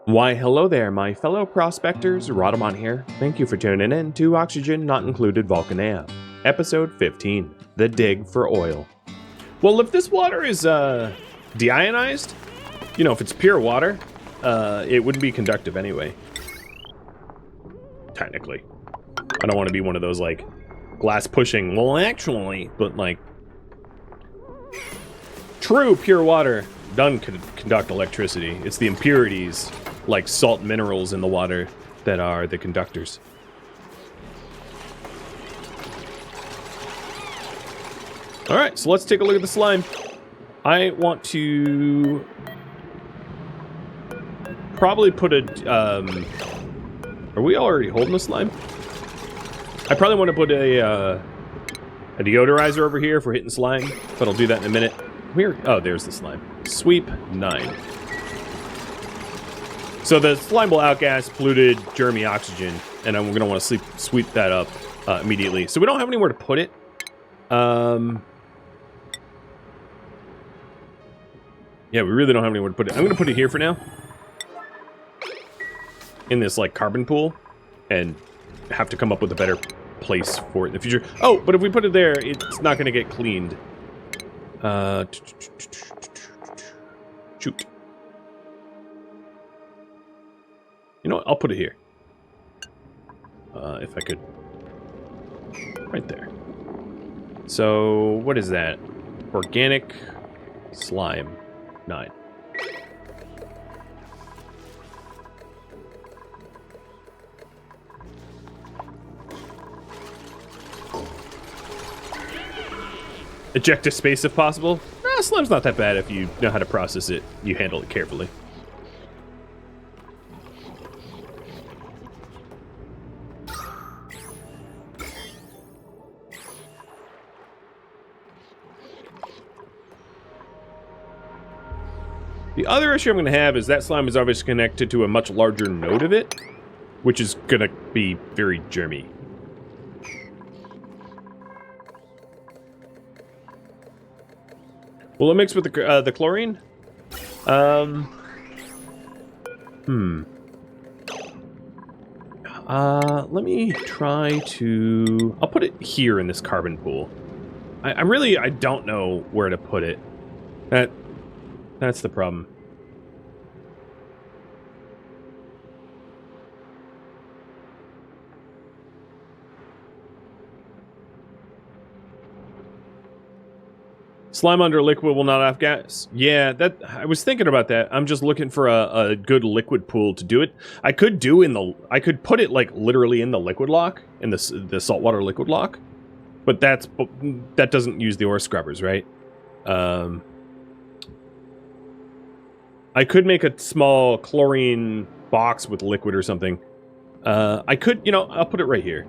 Why, hello there, my fellow prospectors. Rhadamant here. Thank you for tuning in to Oxygen Not Included Volcanea, episode 15, The Dig for Oil. Well, if this water is deionized, you know, if it's pure water, it wouldn't be conductive anyway. Technically. I don't want to be one of those, like, glass pushing, well, actually, but, like, true pure water doesn't conduct electricity. It's the impurities, like salt minerals in the water, that are the conductors. Alright, so let's take a look at the slime. I want to probably put a, are we already holding the slime? I probably want to put a deodorizer over here for hitting slime, but I'll do that in a minute. Oh, there's the slime. Sweep 9. So the slime will outgas polluted, germy oxygen, and I'm going to want to sweep that up immediately. So we don't have anywhere to put it. Yeah, we really don't have anywhere to put it. I'm going to put it here for now. In this, like, carbon pool. And have to come up with a better place for it in the future. Oh, but if we put it there, it's not going to get cleaned. Shoot. You know what? I'll put it here. If I could. Right there. So, what is that? Organic slime 9. Eject a space if possible. Slime's not that bad if you know how to process it. You handle it carefully. The other issue I'm going to have is that slime is obviously connected to a much larger node of it, which is going to be very germy. Will it mix with the chlorine? Let me try to... I'll put it here in this carbon pool. I don't know where to put it. That's the problem. Slime under liquid will not have gas. Yeah, I was thinking about that. I'm just looking for a good liquid pool to do it. I could put it like literally in the liquid lock, in the saltwater liquid lock, but that doesn't use the ore scrubbers, right? I could make a small chlorine box with liquid or something. I could, you know, I'll put it right here.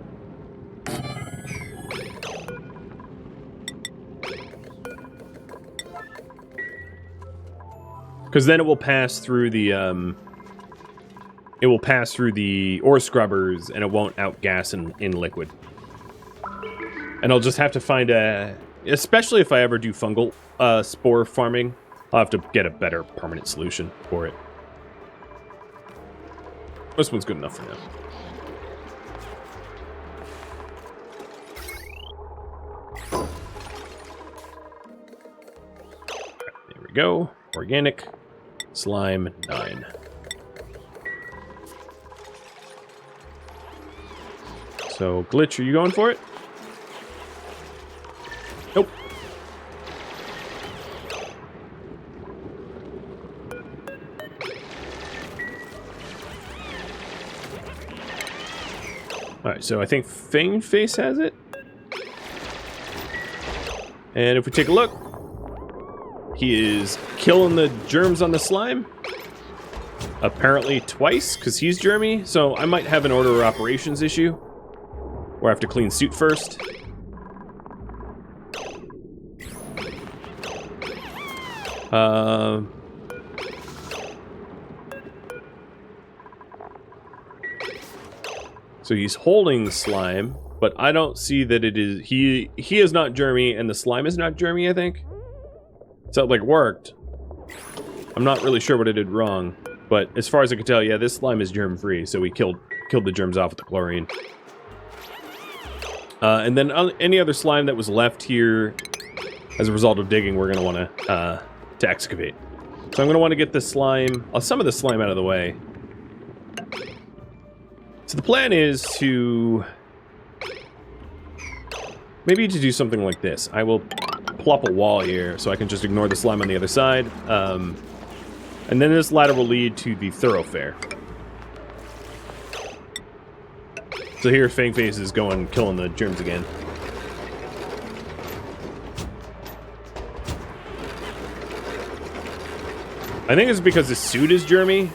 Because then it will pass through the ore scrubbers, and it won't outgas in liquid. And I'll just have to find especially if I ever do fungal spore farming, I'll have to get a better permanent solution for it. This one's good enough for now. There we go. Organic slime 9. So, Glitch, are you going for it? Nope. Alright, so I think Fang Face has it. And if we take a look, he is killing the germs on the slime. Apparently twice, because he's germy. So I might have an order of operations issue, where I have to clean suit first. So he's holding slime, but I don't see that it is... He is not germy, and the slime is not germy, I think. So it, like, worked. I'm not really sure what I did wrong. But as far as I can tell, yeah, this slime is germ-free, so we killed the germs off with the chlorine. And then any other slime that was left here as a result of digging, we're going to want to excavate. So I'm going to want to get this slime, some of the slime out of the way. So the plan is to maybe to do something like this. I will plop a wall here so I can just ignore the slime on the other side. And then this ladder will lead to the thoroughfare. So here Fangface is killing the germs again. I think it's because his suit is germy.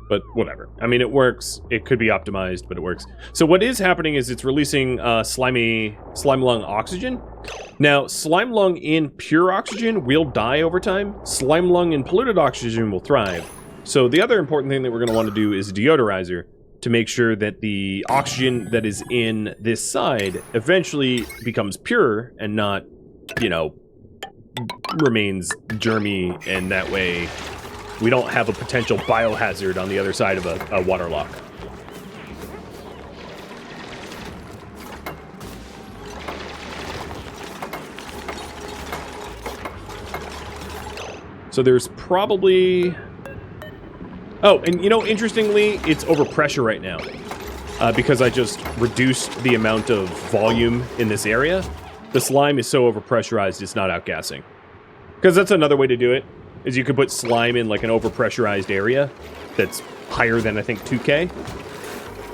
But whatever. I mean, it works. It could be optimized, but it works. So what is happening is it's releasing slime lung oxygen. Now, slime lung in pure oxygen will die over time. Slime lung in polluted oxygen will thrive. So the other important thing that we're going to want to do is a deodorizer to make sure that the oxygen that is in this side eventually becomes pure and not, you know, remains germy, and that way we don't have a potential biohazard on the other side of a water lock. So there's probably... Oh, and you know, interestingly, it's overpressure right now. Because I just reduced the amount of volume in this area. The slime is so overpressurized, it's not outgassing. Because that's another way to do it, is you could put slime in like an overpressurized area that's higher than, I think, 2K.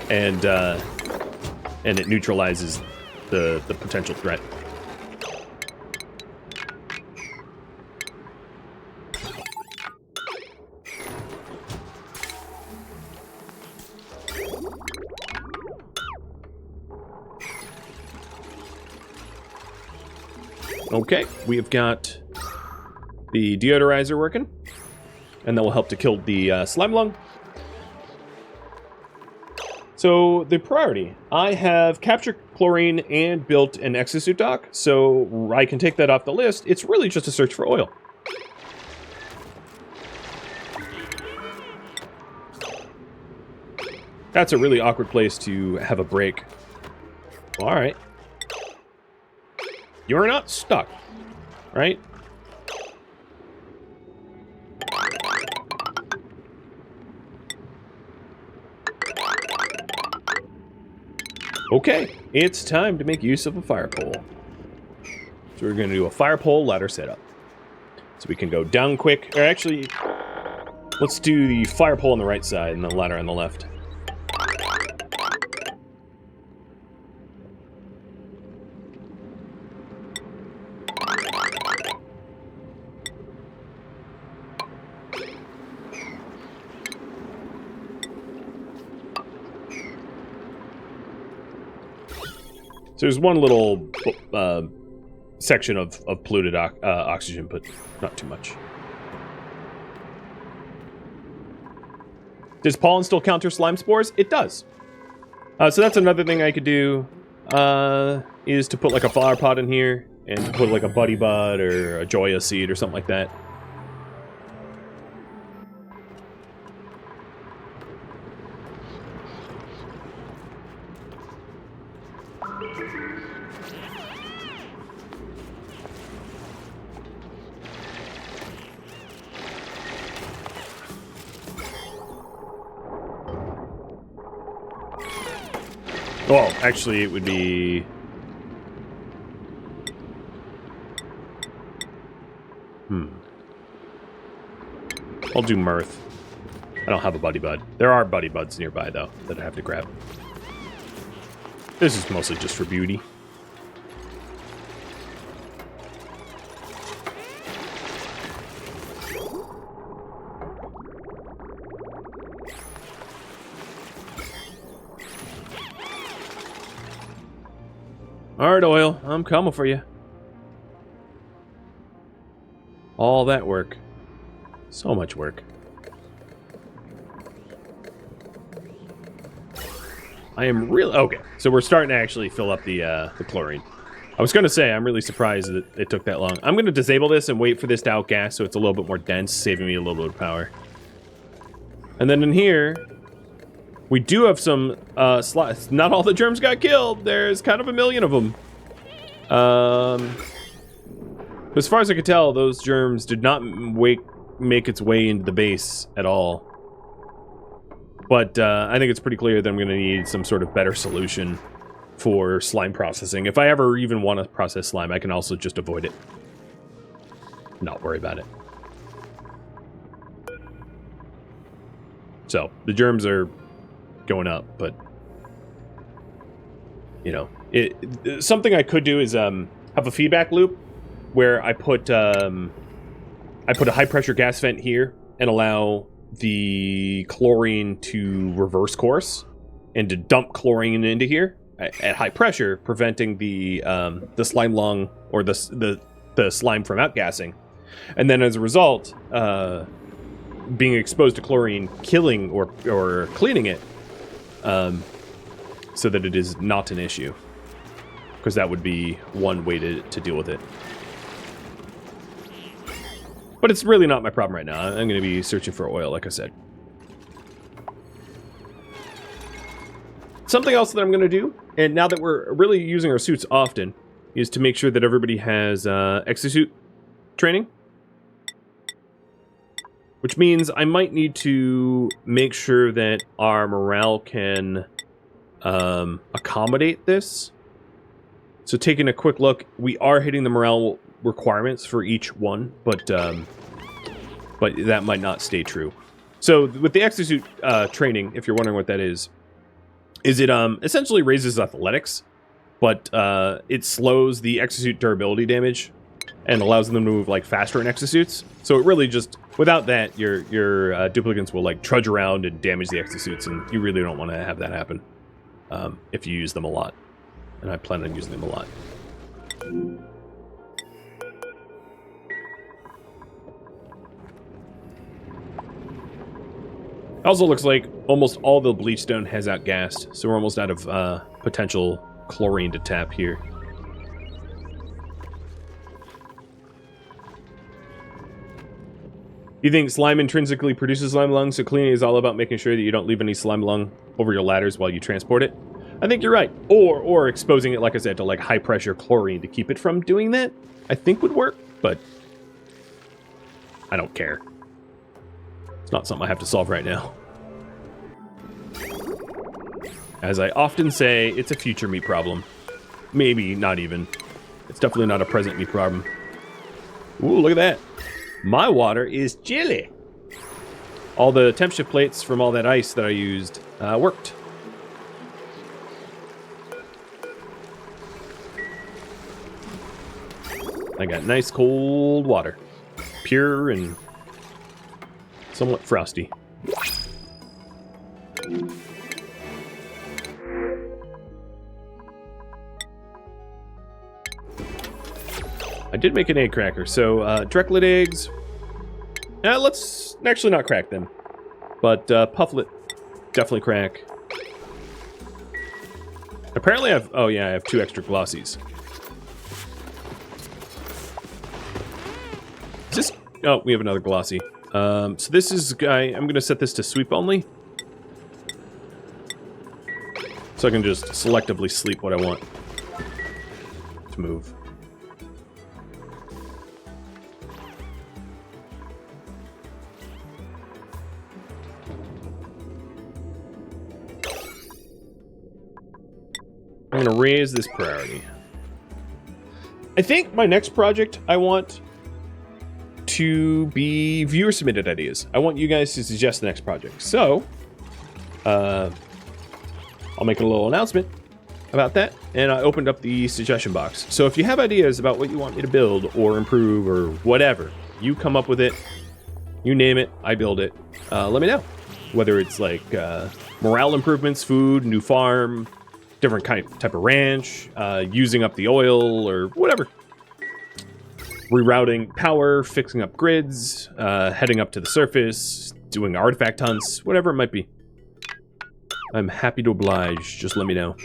And it neutralizes the potential threat. Okay, we've got the deodorizer working, and that will help to kill the slime lung. So, the priority. I have captured chlorine and built an exosuit dock, so I can take that off the list. It's really just a search for oil. That's a really awkward place to have a break. Alright. You're not stuck, right? Okay, it's time to make use of a fire pole. So we're going to do a fire pole ladder setup. So we can go down quick, or actually, let's do the fire pole on the right side and the ladder on the left. So there's one little section of polluted oxygen, but not too much. Does pollen still counter slime spores? It does. So that's another thing I could do, is to put like a flower pot in here and put like a buddy bud or a joya seed or something like that. Well, actually, it would be... I'll do Mirth. I don't have a buddy bud. There are buddy buds nearby, though, that I have to grab. This is mostly just for beauty. Alright, oil. I'm coming for you. All that work. So much work. I am really... Okay, so we're starting to actually fill up the chlorine. I was going to say, I'm really surprised that it took that long. I'm going to disable this and wait for this to outgas so it's a little bit more dense, saving me a little bit of power. And then in here, we do have some slots. Not all the germs got killed. There's kind of a million of them. As far as I could tell, those germs did not make its way into the base at all. But I think it's pretty clear that I'm going to need some sort of better solution for slime processing. If I ever even want to process slime, I can also just avoid it. Not worry about it. So, the germs are going up, but... You know, something I could do is have a feedback loop where I put a high-pressure gas vent here and allow the chlorine to reverse course and to dump chlorine into here at high pressure, preventing the slime lung or the slime from outgassing, and then as a result, being exposed to chlorine, killing or cleaning it, so that it is not an issue, because that would be one way to deal with it. But it's really not my problem right now. I'm going to be searching for oil, like I said. Something else that I'm going to do, and now that we're really using our suits often, is to make sure that everybody has exosuit training. Which means I might need to make sure that our morale can accommodate this. So taking a quick look, we are hitting the morale requirements for each one, but that might not stay true. So with the exosuit training, if you're wondering what that is it essentially raises athletics, but it slows the exosuit durability damage and allows them to move like faster in exosuits. So it really just, without that, your duplicates will like trudge around and damage the exosuits, and you really don't want to have that happen if you use them a lot. And I plan on using them a lot. Also looks like almost all the bleach stone has outgassed, so we're almost out of potential chlorine to tap here. You think slime intrinsically produces slime lung, so cleaning is all about making sure that you don't leave any slime lung over your ladders while you transport it? I think you're right. Or exposing it, like I said, to like high pressure chlorine to keep it from doing that, I think would work, but I don't care. It's not something I have to solve right now. As I often say, it's a future me problem. Maybe not even. It's definitely not a present me problem. Ooh, look at that. My water is chilly. All the temp shift plates from all that ice that I used worked. I got nice cold water. Pure and somewhat frosty. I did make an egg cracker, so directlet eggs. Let's actually not crack them, but pufflet definitely crack. Apparently, I have 2 extra glossies. Is this? Oh, we have another glossy. So this is I'm going to set this to sweep only, so I can just selectively sleep what I want to move. I'm going to raise this priority. I think my next project I want to be viewer submitted ideas. I want you guys to suggest the next project. So, I'll make a little announcement about that. And I opened up the suggestion box. So if you have ideas about what you want me to build or improve or whatever, you come up with it, you name it, I build it. Let me know. Whether it's like morale improvements, food, new farm, different type of ranch, using up the oil or whatever. Rerouting power, fixing up grids, heading up to the surface, doing artifact hunts, whatever it might be. I'm happy to oblige. Just let me know.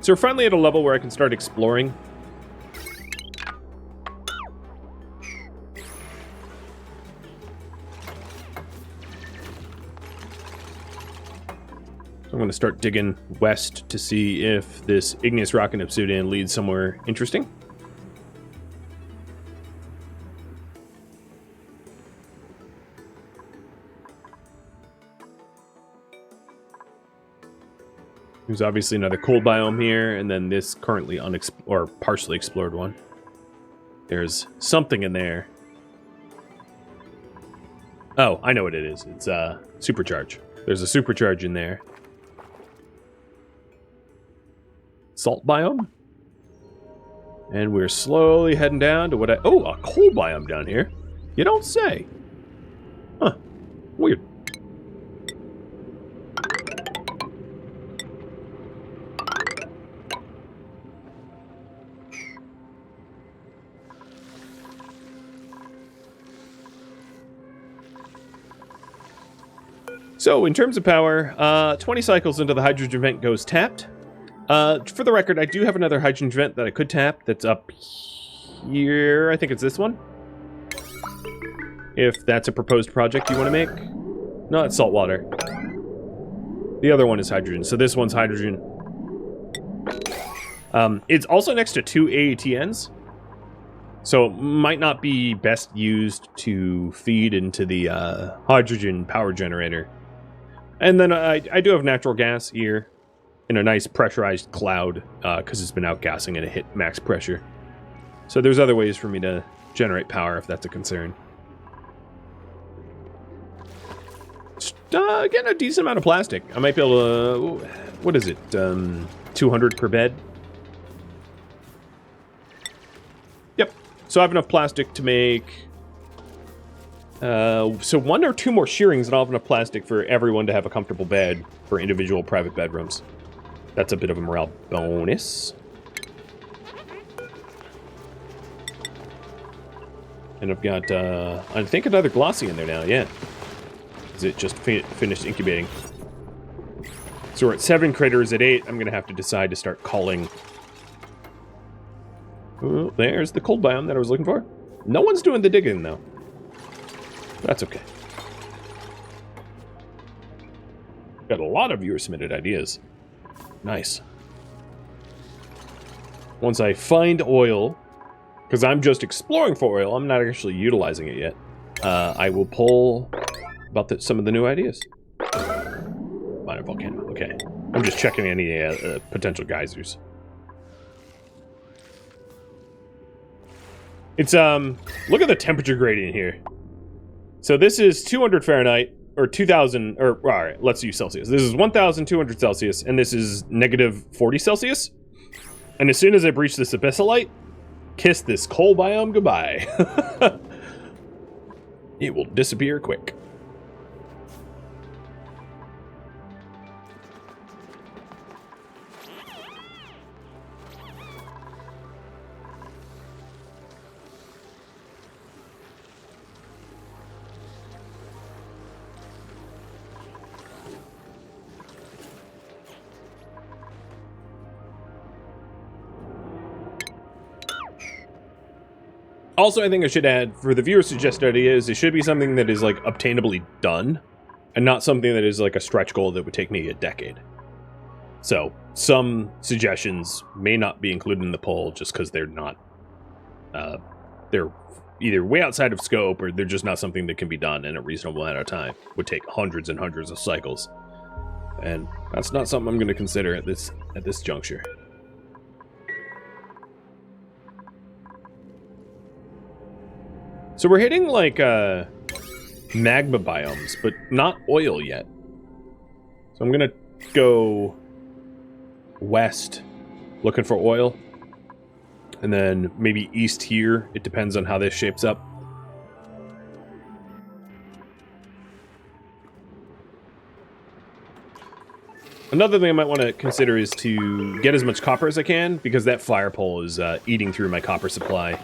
So we're finally at a level where I can start exploring. So I'm going to start digging west to see if this igneous rock and obsidian leads somewhere interesting. There's obviously another cold biome here, and then this currently or partially explored one. There's something in there. Oh, I know what it is. It's supercharge. There's a supercharge in there. Salt biome. And we're slowly heading down to oh, a cold biome down here. You don't say. Huh. Weird. So, in terms of power, 20 cycles into the hydrogen vent goes tapped. For the record, I do have another hydrogen vent that I could tap that's up here. I think it's this one. If that's a proposed project you want to make. No, it's salt water. The other one is hydrogen, so this one's hydrogen. It's also next to two AATNs. So it might not be best used to feed into the hydrogen power generator. And then I do have natural gas here in a nice pressurized cloud because it's been outgassing and it hit max pressure. So there's other ways for me to generate power if that's a concern. Again, a decent amount of plastic. I might be able to... What is it? 200 per bed? Yep. So I have enough plastic to make... so 1 or 2 more shearings and I'll have enough plastic for everyone to have a comfortable bed for individual private bedrooms. That's a bit of a morale bonus. And I've got, I think another glossy in there now, yeah. Is it just finished incubating? So we're at 7 critters. At 8, I'm going to have to decide to start calling. Oh, there's the cold biome that I was looking for. No one's doing the digging, though. That's okay. Got a lot of viewer-submitted ideas. Nice. Once I find oil, because I'm just exploring for oil, I'm not actually utilizing it yet, I will pull about some of the new ideas. Minor volcano, okay. I'm just checking any potential geysers. It's, look at the temperature gradient here. So this is 200 Fahrenheit, or 2,000, or, all right, let's use Celsius. This is 1,200 Celsius, and this is negative 40 Celsius. And as soon as I breach this abyssalite, kiss this coal biome goodbye. It will disappear quick. Also, I think I should add, for the viewer suggested ideas, it should be something that is, like, obtainably done, and not something that is, like, a stretch goal that would take me a decade. So, some suggestions may not be included in the poll just because they're not, they're either way outside of scope, or they're just not something that can be done in a reasonable amount of time. Would take hundreds and hundreds of cycles. And that's not something I'm going to consider at this juncture. So we're hitting, like, magma biomes, but not oil yet. So I'm gonna go west, looking for oil. And then maybe east here. It depends on how this shapes up. Another thing I might want to consider is to get as much copper as I can, because that fire pole is eating through my copper supply.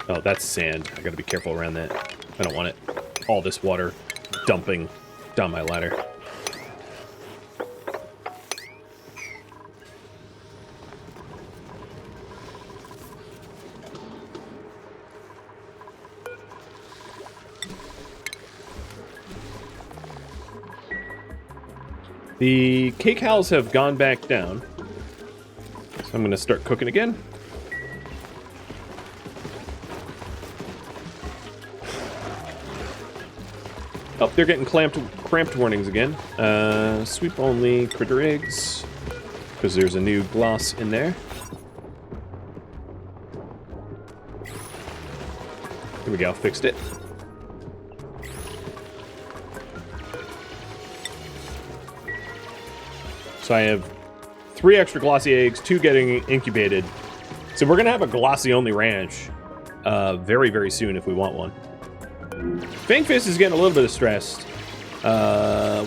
Oh, that's sand. I gotta be careful around that. I don't want it. All this water dumping down my ladder. The cake howls have gone back down. So I'm going to start cooking again. Oh, they're getting cramped warnings again. Sweep only critter eggs. Because there's a new gloss in there. Here we go, fixed it. So I have 3 extra glossy eggs, 2 getting incubated. So we're going to have a glossy-only ranch very, very soon if we want one. Fangfist is getting a little bit stressed,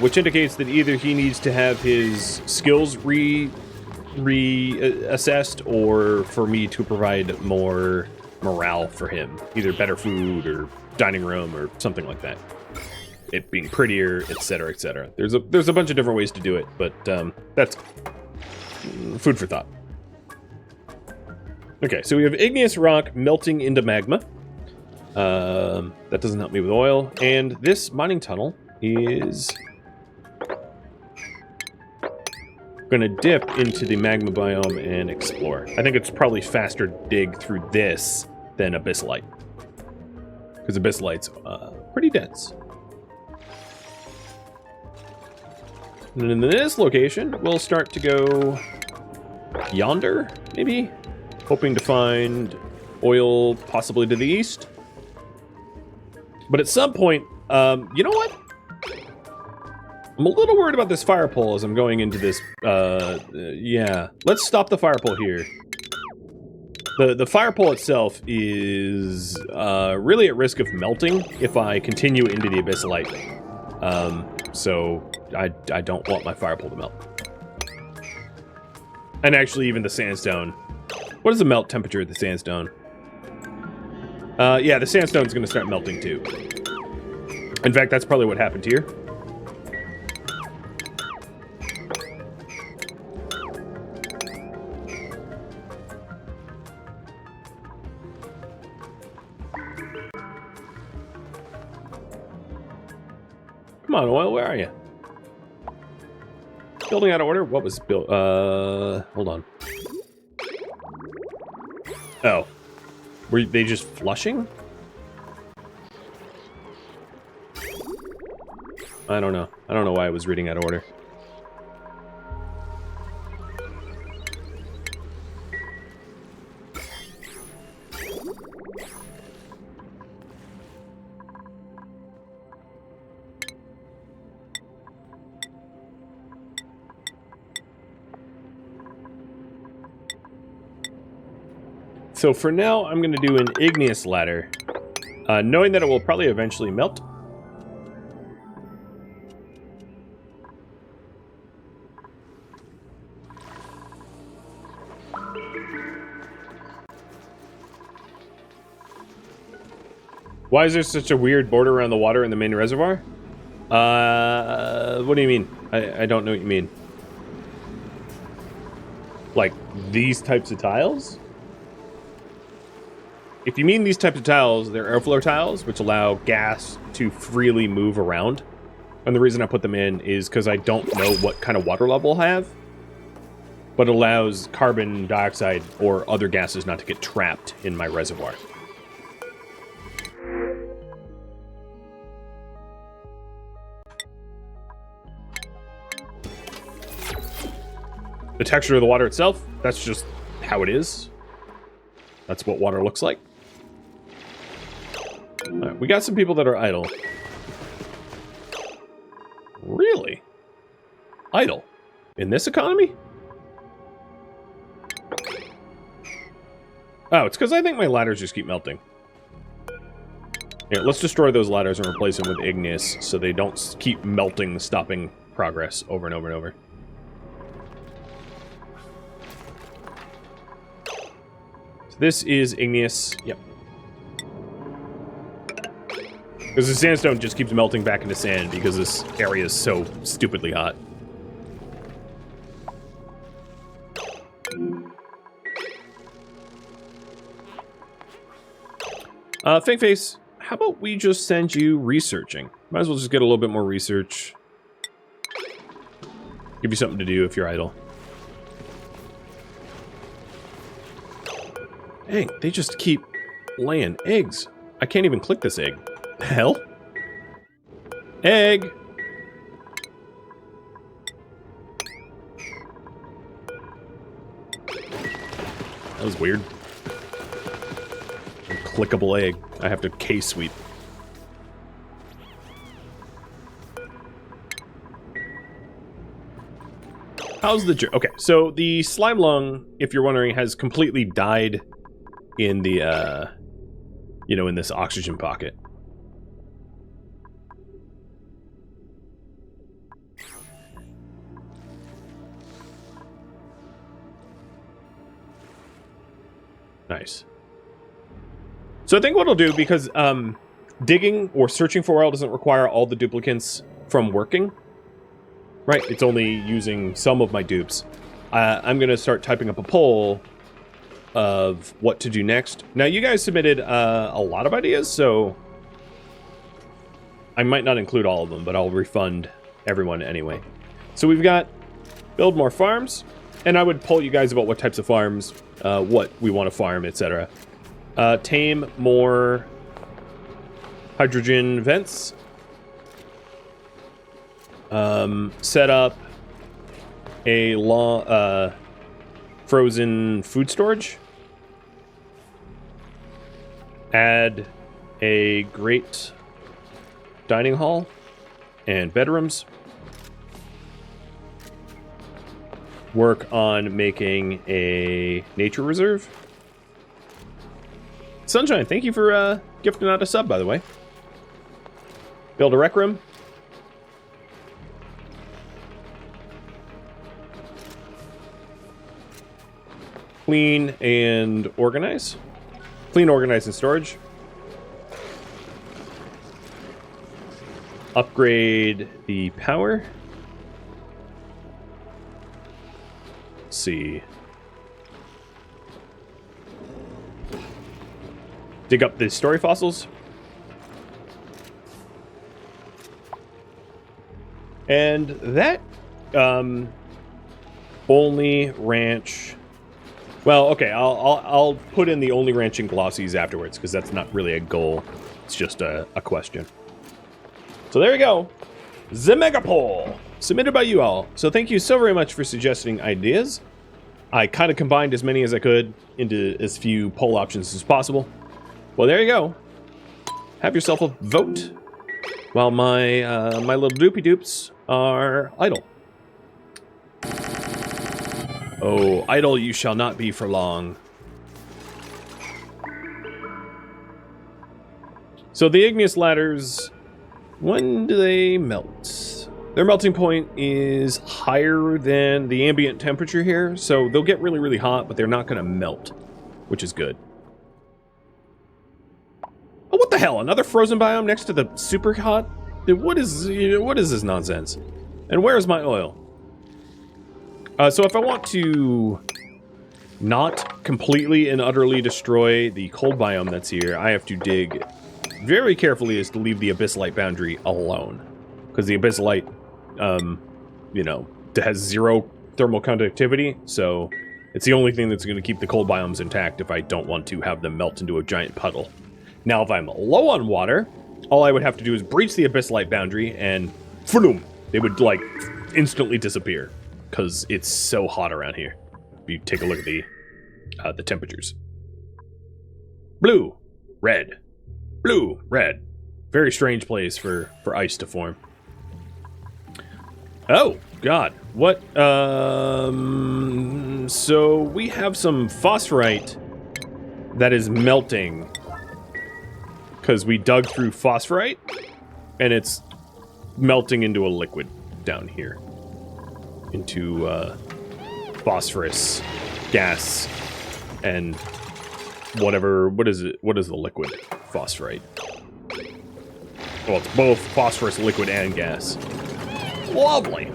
which indicates that either he needs to have his skills reassessed or for me to provide more morale for him. Either better food or dining room or something like that. It being prettier, etc., etc. There's a bunch of different ways to do it, but that's food for thought. Okay, so we have igneous rock melting into magma. That doesn't help me with oil. And this mining tunnel is going to dip into the magma biome and explore. I think it's probably faster to dig through this than abyssalite. Because abyssalite's pretty dense. And in this location, we'll start to go yonder, maybe? Hoping to find oil possibly to the east. But at some point, you know what? I'm a little worried about this fire pole as I'm going into this, yeah. Let's stop the fire pole here. The fire pole itself is really at risk of melting if I continue into the abyssalite. So I don't want my fire pole to melt. And actually even the sandstone. What is the melt temperature at the sandstone? Yeah, the sandstone's going to start melting too. In fact, that's probably what happened here. Come on, oil, where are you? Building out of order? What was built? Hold on. Oh. Were they just flushing? I don't know. I don't know why I was reading out of order. So for now, I'm going to do an igneous ladder, knowing that it will probably eventually melt. Why is there such a weird border around the water in the main reservoir? What do you mean? I don't know what you mean. Like these types of tiles? If you mean these types of tiles, they're airflow tiles, which allow gas to freely move around. And the reason I put them in is because I don't know what kind of water level I'll have, but allows carbon dioxide or other gases not to get trapped in my reservoir. The texture of the water itself, that's just how it is. That's what water looks like. Alright, we got some people that are idle. Really? Idle? In this economy? Oh, it's because I think my ladders just keep melting. Here, let's destroy those ladders and replace them with igneous so they don't keep melting, stopping progress over and over and over. So this is igneous. Yep. Because the sandstone just keeps melting back into sand because this area is so stupidly hot. Fangface, how about we just send you researching? Might as well just get a little bit more research. Give you something to do if you're idle. Dang, they just keep laying eggs. I can't even click this egg. Hell? Egg! That was weird. A clickable egg. I have to K-sweep. How's the... Okay, so the slime lung, if you're wondering, has completely died in the, you know, in this oxygen pocket. Nice. So I think what I'll do, because digging or searching for oil doesn't require all the duplicants from working, right? It's only using some of my dupes. I'm going to start typing up a poll of what to do next. Now, you guys submitted a lot of ideas, so I might not include all of them, but I'll refund everyone anyway. So we've got build more farms, and I would poll you guys about what types of farms, what we want to farm, etc. Tame more hydrogen vents. Set up a frozen food storage. Add a great dining hall and bedrooms. Work on making a nature reserve. Sunshine, thank you for gifting out a sub, by the way. Build a rec room. Clean and organize. Clean, organize, and storage. Upgrade the power. Let's see. Dig up the story fossils. And that only ranch. Well, okay, I'll put in the only ranching glossies afterwards, because that's not really a goal. It's just a question. So there you go. The Mega Poll, submitted by you all. So thank you so very much for suggesting ideas. I kind of combined as many as I could into as few poll options as possible. Well, there you go. Have yourself a vote while my my little doopy dupes are idle. Oh, idle you shall not be for long. So the igneous ladders, when do they melt? Their melting point is higher than the ambient temperature here, so they'll get really, really hot, but they're not going to melt, which is good. Oh, what the hell? Another frozen biome next to the super hot? What is this nonsense? And where's my oil? So if I want to not completely and utterly destroy the cold biome that's here, I have to dig very carefully as to leave the abyssite boundary alone. Because the abyssite, you know, has zero thermal conductivity, so it's the only thing that's going to keep the cold biomes intact if I don't want to have them melt into a giant puddle. Now, if I'm low on water, all I would have to do is breach the abyssite boundary and, phoom, they would, like, instantly disappear. Because it's so hot around here. If you take a look at the temperatures. Blue, red, blue, red. Very strange place for ice to form. Oh, God. What? So we have some phosphorite that is melting. Because we dug through phosphorite, and it's melting into a liquid down here. Into phosphorus gas and whatever. What is it? What is the liquid? Phosphorite. Well, it's both phosphorus, liquid, and gas. Lovely.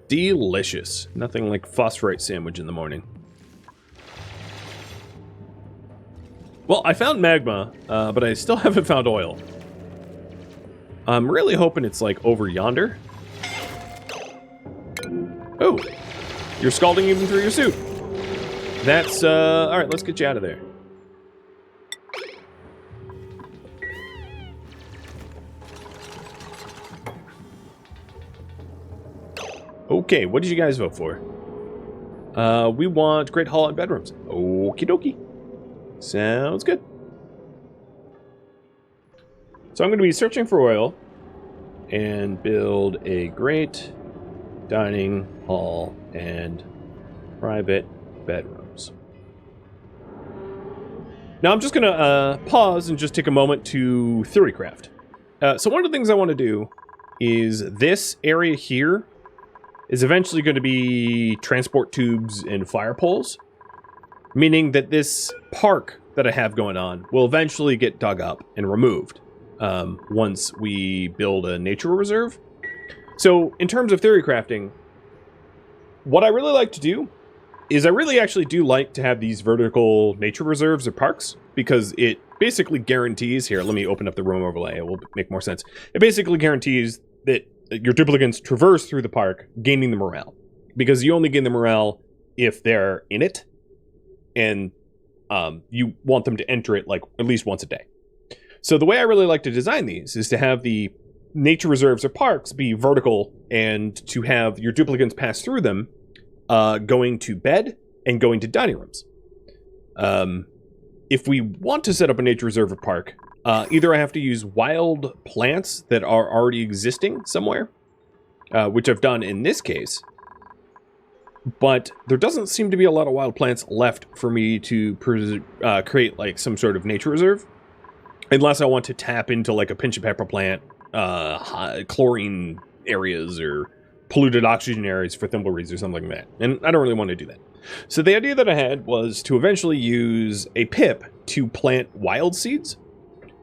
Delicious. Nothing like phosphorite sandwich in the morning. Well, I found magma, but I still haven't found oil. I'm really hoping it's like over yonder. Oh, you're scalding even through your suit. That's, all right, let's get you out of there. Okay, what did you guys vote for? We want Great Hall and bedrooms. Okie dokie. Sounds good. So I'm going to be searching for oil and build a great dining hall and private bedrooms. Now I'm just going to pause and just take a moment to theorycraft. So one of the things I want to do is this area here is eventually going to be transport tubes and fire poles, meaning that this park that I have going on will eventually get dug up and removed once we build a nature reserve. So in terms of theory crafting, what I really like to do is I really actually do like to have these vertical nature reserves or parks, because it basically guarantees, here, let me open up the room overlay, it will make more sense. It basically guarantees that your duplicates traverse through the park, gaining the morale. Because you only gain the morale if they're in it, and you want them to enter it like at least once a day. So the way I really like to design these is to have the nature reserves or parks be vertical, and to have your duplicates pass through them, going to bed and going to dining rooms. If we want to set up a nature reserve or park, either I have to use wild plants that are already existing somewhere, which I've done in this case, but there doesn't seem to be a lot of wild plants left for me to create like some sort of nature reserve, unless I want to tap into like a pinch of pepper plant, chlorine areas or polluted oxygen areas for thimbleweeds or something like that, and I don't really want to do that. So the idea that I had was to eventually use a pip to plant wild seeds,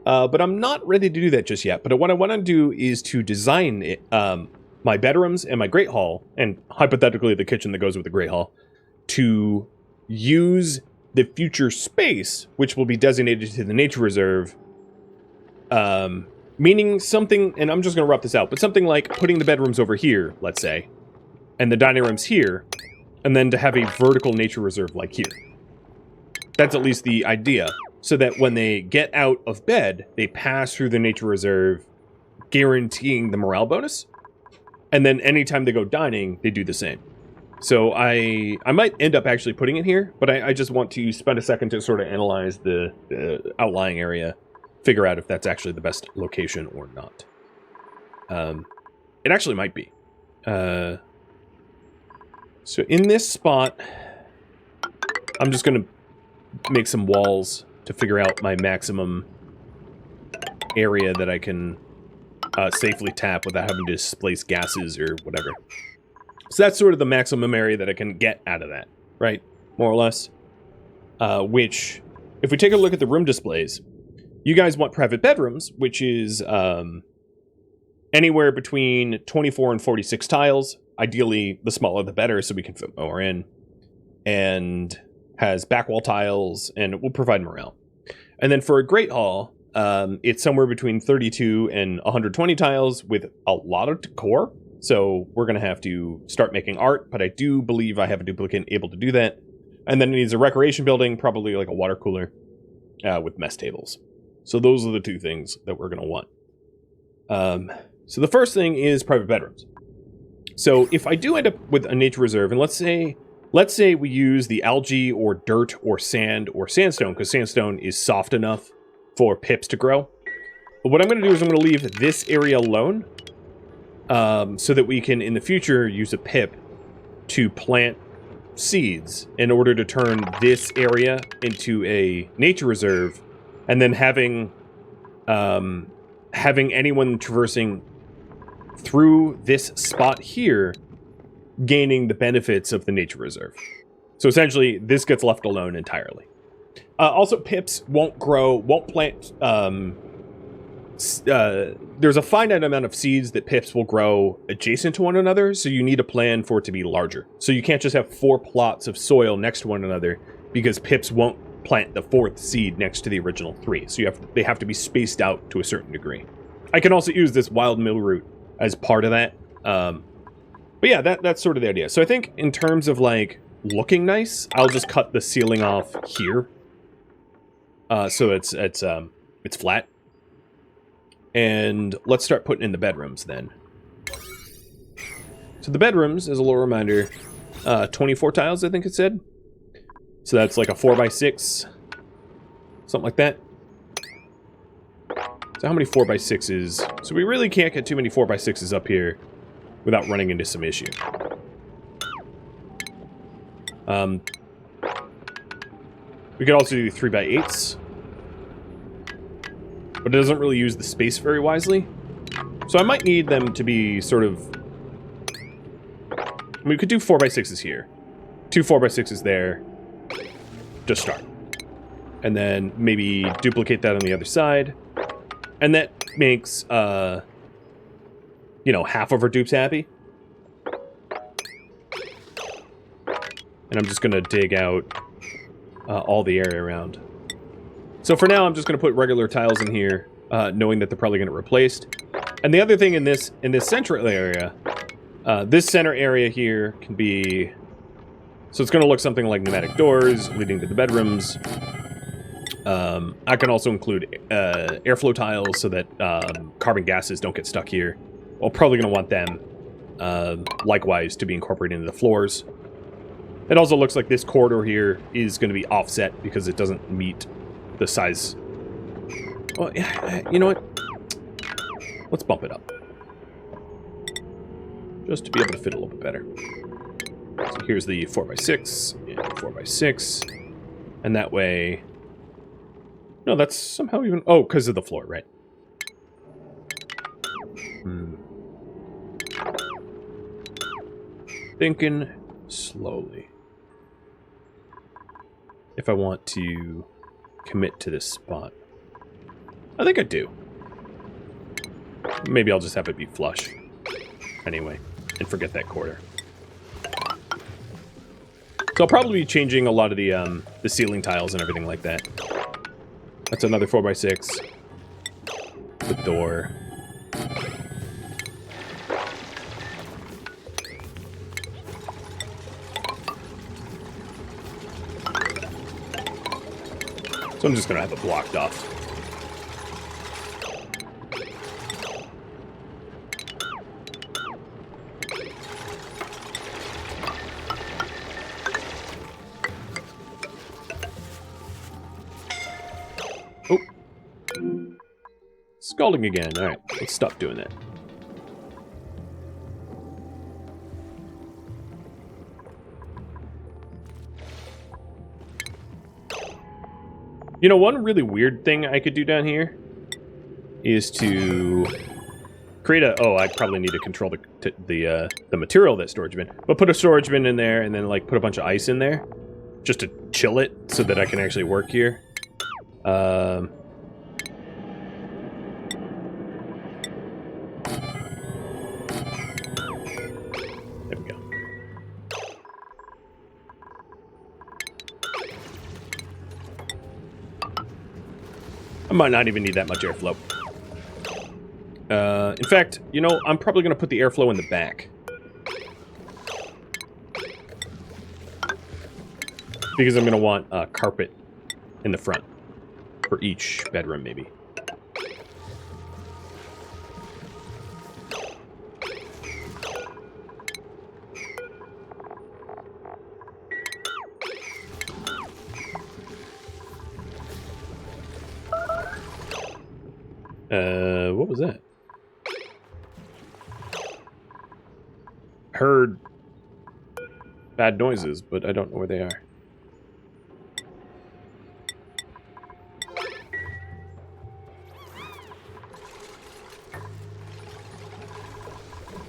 but I'm not ready to do that just yet. But what I want to do is to design it, my bedrooms and my great hall, and hypothetically the kitchen that goes with the great hall, to use the future space, which will be designated to the nature reserve, meaning something, and I'm just going to rough this out, but something like putting the bedrooms over here, let's say, and the dining rooms here, and then to have a vertical nature reserve like here. That's at least the idea, so that when they get out of bed, they pass through the nature reserve, guaranteeing the morale bonus, and then anytime they go dining, they do the same. So I might end up actually putting it here, but I just want to spend a second to sort of analyze the outlying area, figure out if that's actually the best location or not. It actually might be. So in this spot, I'm just going to make some walls to figure out my maximum area that I can safely tap without having to displace gases or whatever. So that's sort of the maximum area that I can get out of that, right? More or less. Which, if we take a look at the room displays, you guys want private bedrooms, which is anywhere between 24 and 46 tiles. Ideally, the smaller the better, so we can fit more in. And has back wall tiles, and it will provide morale. And then for a great hall, it's somewhere between 32 and 120 tiles with a lot of decor. So we're going to have to start making art, but I do believe I have a duplicate able to do that. And then it needs a recreation building, probably like a water cooler with mess tables. So those are the two things that we're going to want. So the first thing is private bedrooms. So if I do end up with a nature reserve, and let's say we use the algae or dirt or sand or sandstone, because sandstone is soft enough for pips to grow. But what I'm going to do is I'm going to leave this area alone, so that we can, in the future, use a pip to plant seeds in order to turn this area into a nature reserve, and then having anyone traversing through this spot here gaining the benefits of the nature reserve. So essentially, this gets left alone entirely. Also, pips won't plant. There's a finite amount of seeds that pips will grow adjacent to one another, so you need a plan for it to be larger. So you can't just have 4 plots of soil next to one another, because pips won't plant the 4th seed next to the original 3. So they have to be spaced out to a certain degree. I can also use this wild mill root as part of that. But yeah, that's sort of the idea. So I think in terms of like looking nice, I'll just cut the ceiling off here. So it's flat. And let's start putting in the bedrooms then. So the bedrooms, as a little reminder, 24 tiles, I think it said. So that's like a 4x6, something like that. So how many 4x6s? So we really can't get too many 4x6s up here without running into some issue. We could also do 3x8s. But it doesn't really use the space very wisely. So I might need them to be sort of... I mean, we could do 4x6s here. 2 4x6s there. Just start. And then maybe duplicate that on the other side. And that makes, you know, half of our dupes happy. And I'm just going to dig out all the area around. So for now, I'm just going to put regular tiles in here, knowing that they're probably going to get replaced. And the other thing in this central area, this center area here can be... So it's going to look something like pneumatic doors leading to the bedrooms. I can also include airflow tiles so that carbon gases don't get stuck here. Well, probably going to want them, likewise, to be incorporated into the floors. It also looks like this corridor here is going to be offset because it doesn't meet the size. Well, you know what? Let's bump it up. Just to be able to fit a little bit better. So here's the 4x6 and 4x6. And that way... No, that's somehow even... Oh, because of the floor, right. Thinking slowly. If I want to commit to this spot. I think I do. Maybe I'll just have it be flush. Anyway, and forget that quarter. So I'll probably be changing a lot of the ceiling tiles and everything like that. That's another 4x6. The door. So I'm just going to have it blocked off. Oh. Scalding again. Alright, let's stop doing that. You know, one really weird thing I could do down here is to create a... Oh, I probably need to control the material of that storage bin. But put a storage bin in there and then, like, put a bunch of ice in there. Just to chill it so that I can actually work here. There we go. I might not even need that much airflow. In fact, you know, I'm probably going to put the airflow in the back. Because I'm going to want carpet in the front. For each bedroom, maybe. What was that? Heard bad noises, but I don't know where they are.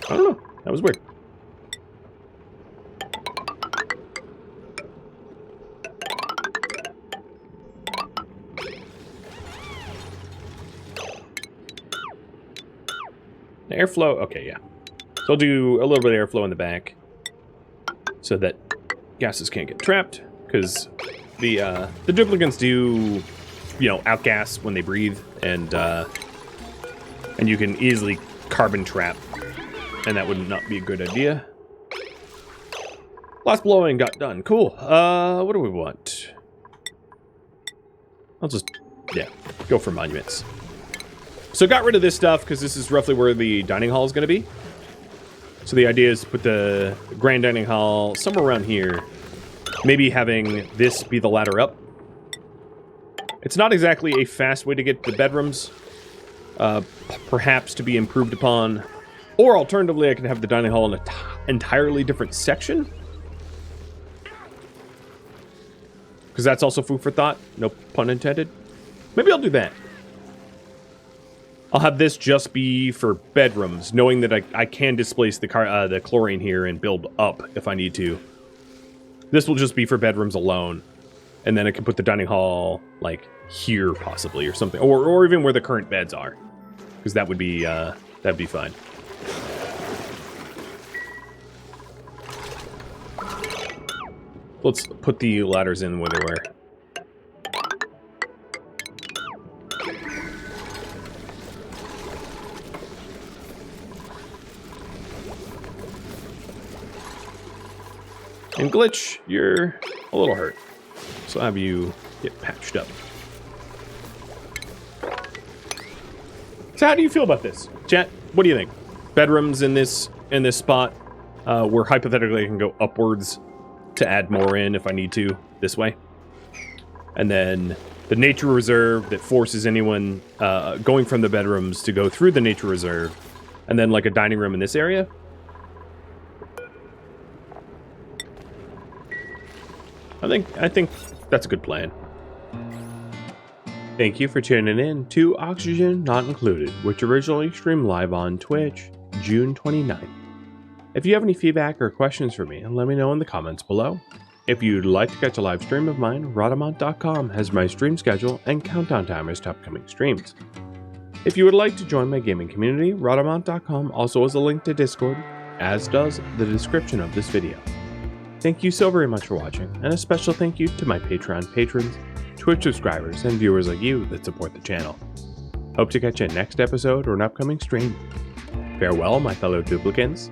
I don't know. That was weird. Airflow, okay, yeah. So I'll do a little bit of airflow in the back so that gases can't get trapped, because the duplicants do, you know, outgas when they breathe, and And you can easily carbon trap, and that would not be a good idea. Last blowing got done. Cool. What do we want? I'll just, yeah, go for monuments. So got rid of this stuff because this is roughly where the dining hall is going to be. So the idea is to put the grand dining hall somewhere around here. Maybe having this be the ladder up. It's not exactly a fast way to get to the bedrooms. Perhaps to be improved upon. Or alternatively, I can have the dining hall in an entirely different section. Because that's also food for thought. No pun intended. Maybe I'll do that. I'll have this just be for bedrooms, knowing that I can displace the chlorine here and build up if I need to. This will just be for bedrooms alone. And then I can put the dining hall, like, here, possibly, or something. Or even where the current beds are. Because that would be, that'd be fine. Let's put the ladders in where they were. And Glitch, you're a little hurt. So I'll have you get patched up. So how do you feel about this? Chat, what do you think? Bedrooms in this spot, where hypothetically I can go upwards to add more in if I need to, this way. And then the nature reserve that forces anyone going from the bedrooms to go through the nature reserve. And then like a dining room in this area. I think that's a good plan. Thank you for tuning in to Oxygen Not Included, which originally streamed live on Twitch, June 29th. If you have any feedback or questions for me, let me know in the comments below. If you'd like to catch a live stream of mine, Rhadamant.com has my stream schedule and countdown timers to upcoming streams. If you would like to join my gaming community, Rhadamant.com also has a link to Discord, as does the description of this video. Thank you so very much for watching, and a special thank you to my Patreon patrons, Twitch subscribers, and viewers like you that support the channel. Hope to catch you in next episode or an upcoming stream. Farewell, my fellow duplicants.